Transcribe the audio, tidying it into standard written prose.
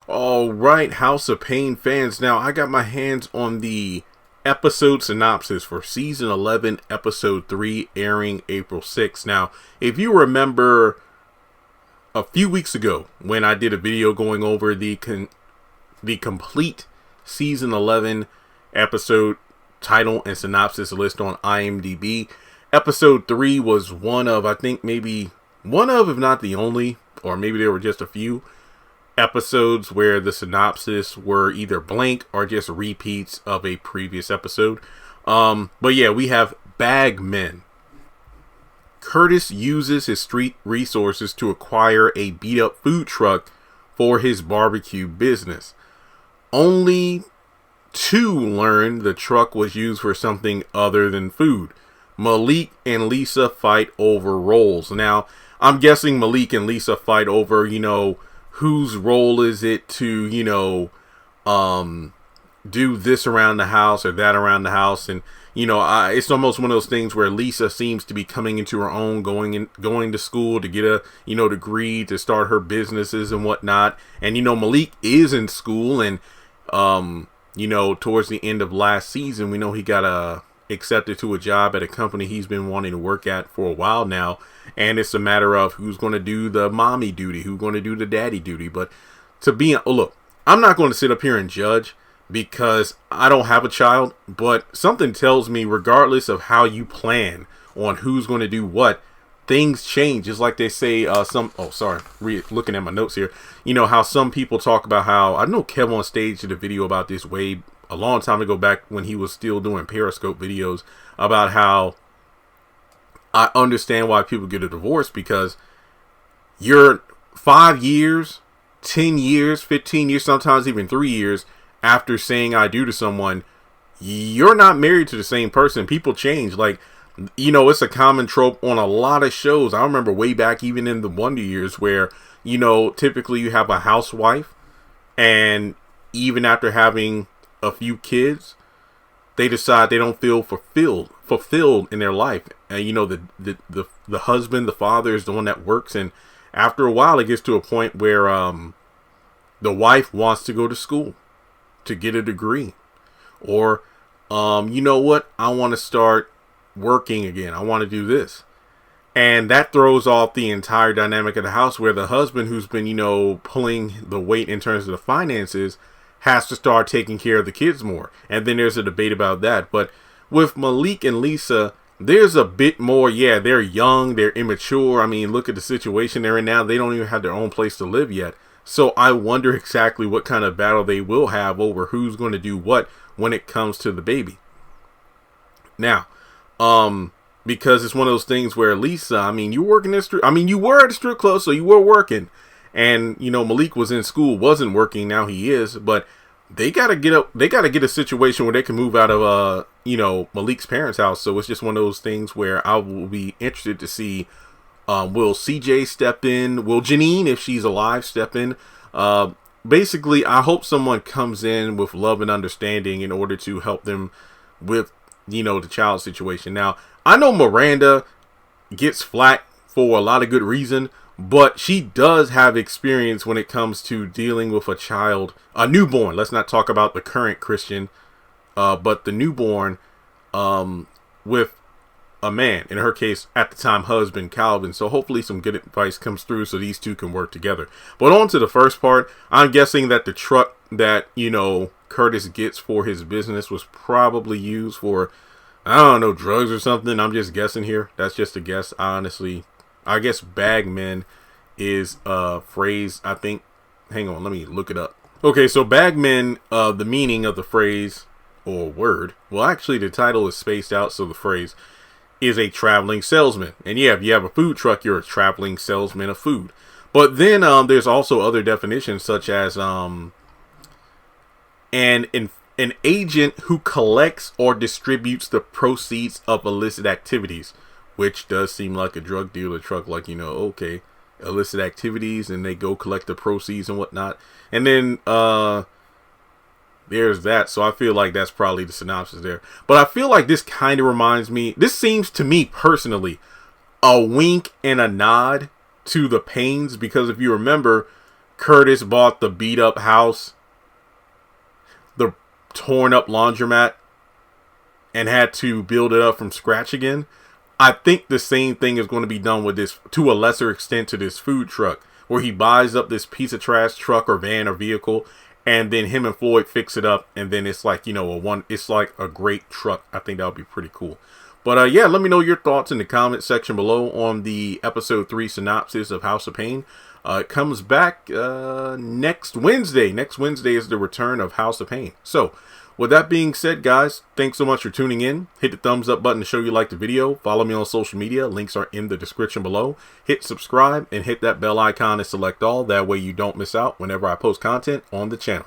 All right, House of Payne fans. Now, I got my hands on the episode synopsis for season 11, episode 3, airing April 6th. Now, if you remember a few weeks ago when I did a video going over the complete season 11 episode title and synopsis list on IMDb, episode 3 was one of, I think maybe one of, if not the only, or maybe there were just a few episodes where the synopsis were either blank or just repeats of a previous episode. But yeah, we have Bagmen. Curtis uses his street resources to acquire a beat-up food truck for his barbecue business, only to learn the truck was used for something other than food. Malik and Lisa fight over roles. Now, I'm guessing Malik and Lisa fight over, whose role is it to, do this around the house or that around the house. And, it's almost one of those things where Lisa seems to be coming into her own, going to school to get a, degree to start her businesses and whatnot. And, Malik is in school and, towards the end of last season, we know he got accepted to a job at a company he's been wanting to work at for a while now. And it's a matter of who's going to do the mommy duty, who's going to do the daddy duty. But look, I'm not going to sit up here and judge because I don't have a child. But something tells me, regardless of how you plan on who's going to do what, things change. Just like they say, looking at my notes here, how some people talk about how, I know Kev on Stage did a video about this way a long time ago, back when he was still doing Periscope videos, about how I understand why people get a divorce, because you're 5 years, 10 years, 15 years, sometimes even 3 years after saying I do to someone, you're not married to the same person. People change. Like, it's a common trope on a lot of shows. I remember way back, even in the Wonder Years, where, typically you have a housewife, and even after having a few kids, they decide they don't feel fulfilled in their life. And the husband, the father, is the one that works, and after a while it gets to a point where the wife wants to go to school to get a degree, or I want to start working again, I want to do this. And that throws off the entire dynamic of the house, where the husband, who's been pulling the weight in terms of the finances, has to start taking care of the kids more. And then there's a debate about that. But with Malik and Lisa, there's a bit more. Yeah, they're young, they're immature. I mean, look at the situation they're in now. They don't even have their own place to live yet. So I wonder exactly what kind of battle they will have over who's going to do what when it comes to the baby. Now, because it's one of those things where Lisa, you were at the strip club, so you were working. And, Malik was in school, wasn't working, now he is. But they got to get a situation where they can move out of, Malik's parents' house. So it's just one of those things where I will be interested to see, will CJ step in? Will Janine, if she's alive, step in? Basically, I hope someone comes in with love and understanding in order to help them with, the child situation. Now, I know Miranda gets flack for a lot of good reason, but she does have experience when it comes to dealing with a newborn. Let's not talk about the current Christian, but the newborn, with a man, in her case, at the time, husband, Calvin. So hopefully some good advice comes through so these two can work together. But on to the first part, I'm guessing that the truck that, Curtis gets for his business was probably used for, I don't know, drugs or something. I'm just guessing here. That's just a guess. I guess bagmen is a phrase, I think. Hang on, let me look it up. Okay, so bagmen, the meaning of the phrase or word, well, actually the title is spaced out, so the phrase is a traveling salesman. And yeah, if you have a food truck, you're a traveling salesman of food. But then there's also other definitions, such as an agent who collects or distributes the proceeds of illicit activities, which does seem like a drug dealer truck, like, okay, illicit activities, and they go collect the proceeds and whatnot. And then there's that. So I feel like that's probably the synopsis there. But I feel like this kind of reminds me, this seems to me personally, a wink and a nod to the Paynes, because if you remember, Curtis bought the beat up house, the torn up laundromat, and had to build it up from scratch again. I think the same thing is going to be done with this, to a lesser extent, to this food truck, where he buys up this piece of trash truck or van or vehicle, and then him and Floyd fix it up, and then it's like, you know, it's like a great truck. I think that would be pretty cool. But yeah, let me know your thoughts in the comment section below on the episode 3 synopsis of House of Payne. It comes back next Wednesday. Next Wednesday is the return of House of Payne. So, with that being said, guys, thanks so much for tuning in. Hit the thumbs up button to show you like the video. Follow me on social media. Links are in the description below. Hit subscribe and hit that bell icon to select all. That way you don't miss out whenever I post content on the channel.